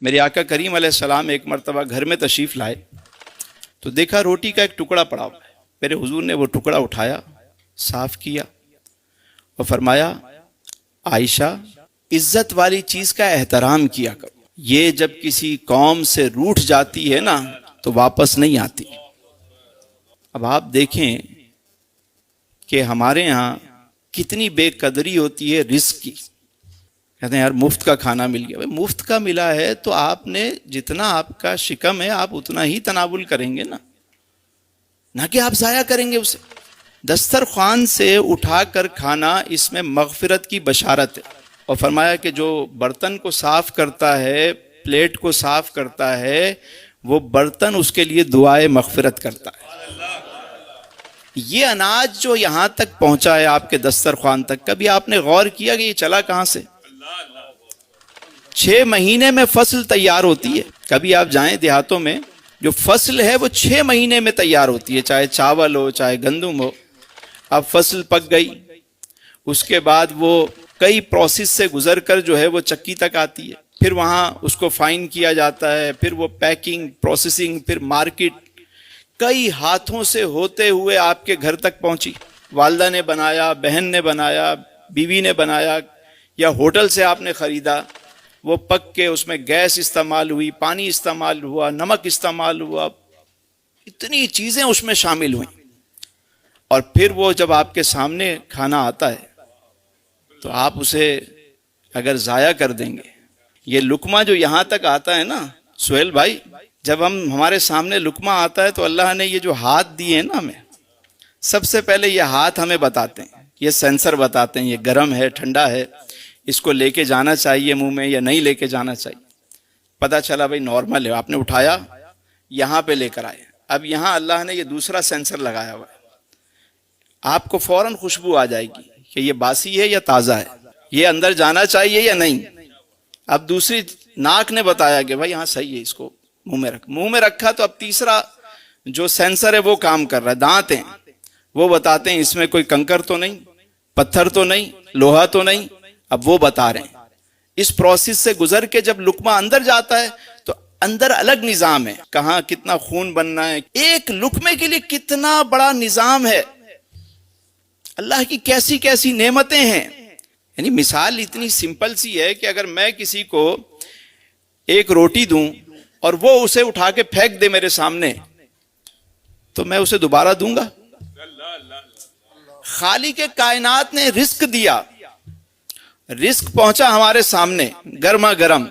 میرے آقا کریم علیہ السلام ایک مرتبہ گھر میں تشریف لائے تو دیکھا روٹی کا ایک ٹکڑا پڑا ہوا ہے. میرے حضور نے وہ ٹکڑا اٹھایا, صاف کیا اور فرمایا عائشہ عزت والی چیز کا احترام کیا کرو, یہ جب کسی قوم سے روٹھ جاتی ہے نا تو واپس نہیں آتی. اب آپ دیکھیں کہ ہمارے یہاں کتنی بے قدری ہوتی ہے رزق کی. کہتے ہیں یار مفت کا کھانا مل گیا. مفت کا ملا ہے تو آپ نے جتنا آپ کا شکم ہے آپ اتنا ہی تناول کریں گے نا, نہ کہ آپ ضائع کریں گے اسے. دسترخوان سے اٹھا کر کھانا اس میں مغفرت کی بشارت ہے. اور فرمایا کہ جو برتن کو صاف کرتا ہے, پلیٹ کو صاف کرتا ہے, وہ برتن اس کے لیے دعائے مغفرت کرتا ہے. یہ اناج جو یہاں تک پہنچا ہے آپ کے دسترخوان تک, کبھی آپ نے غور کیا کہ یہ چلا کہاں سے؟ 6 مہینے میں فصل تیار ہوتی ہے. کبھی آپ جائیں دیہاتوں میں, جو فصل ہے وہ 6 مہینے میں تیار ہوتی ہے, چاہے چاول ہو چاہے گندم ہو. اب فصل پک گئی, اس کے بعد وہ کئی پروسیس سے گزر کر جو ہے وہ چکی تک آتی ہے, پھر وہاں اس کو فائن کیا جاتا ہے, پھر وہ پیکنگ, پروسیسنگ, پھر مارکیٹ, کئی ہاتھوں سے ہوتے ہوئے آپ کے گھر تک پہنچی. والدہ نے بنایا, بہن نے بنایا, بیوی نے بنایا, یا ہوٹل سے آپ نے خریدا, وہ پک کے اس میں گیس استعمال ہوئی, پانی استعمال ہوا, نمک استعمال ہوا, اتنی چیزیں اس میں شامل ہوئیں. اور پھر وہ جب آپ کے سامنے کھانا آتا ہے تو آپ اسے اگر ضائع کر دیں گے. یہ لقمہ جو یہاں تک آتا ہے نا سہیل بھائی, جب ہمارے سامنے لقمہ آتا ہے تو اللہ نے یہ جو ہاتھ دیے ہیں نا ہمیں, سب سے پہلے یہ ہاتھ ہمیں بتاتے ہیں, یہ سینسر بتاتے ہیں یہ گرم ہے ٹھنڈا ہے, اس کو لے کے جانا چاہیے منہ میں یا نہیں لے کے جانا چاہیے. پتہ چلا بھائی نارمل ہے, آپ نے اٹھایا یہاں پہ لے کر آئے. اب یہاں اللہ نے یہ دوسرا سینسر لگایا ہوا ہے, آپ کو فوراً خوشبو آ جائے گی کہ یہ باسی ہے یا تازہ ہے, یہ اندر جانا چاہیے یا نہیں. اب دوسری ناک نے بتایا کہ بھائی ہاں صحیح ہے, اس کو منہ میں رکھ. منہ میں رکھا تو اب تیسرا جو سینسر ہے وہ کام کر رہا ہے, دانت ہیں, وہ بتاتے ہیں اس میں کوئی کنکر تو نہیں, پتھر تو نہیں, لوہا تو نہیں. اب وہ بتا رہے ہیں. اس پروسیس سے گزر کے جب لقمہ اندر جاتا ہے تو اندر الگ نظام ہے, کہاں کتنا خون بننا ہے, ایک لقمے کے لیے کتنا بڑا نظام ہے. اللہ کی کیسی کیسی نعمتیں ہیں. یعنی مثال اتنی سمپل سی ہے کہ اگر میں کسی کو ایک روٹی دوں اور وہ اسے اٹھا کے پھینک دے میرے سامنے تو میں اسے دوبارہ دوں گا؟ خالق کائنات نے رزق دیا, رزق پہنچا ہمارے سامنے گرما گرم,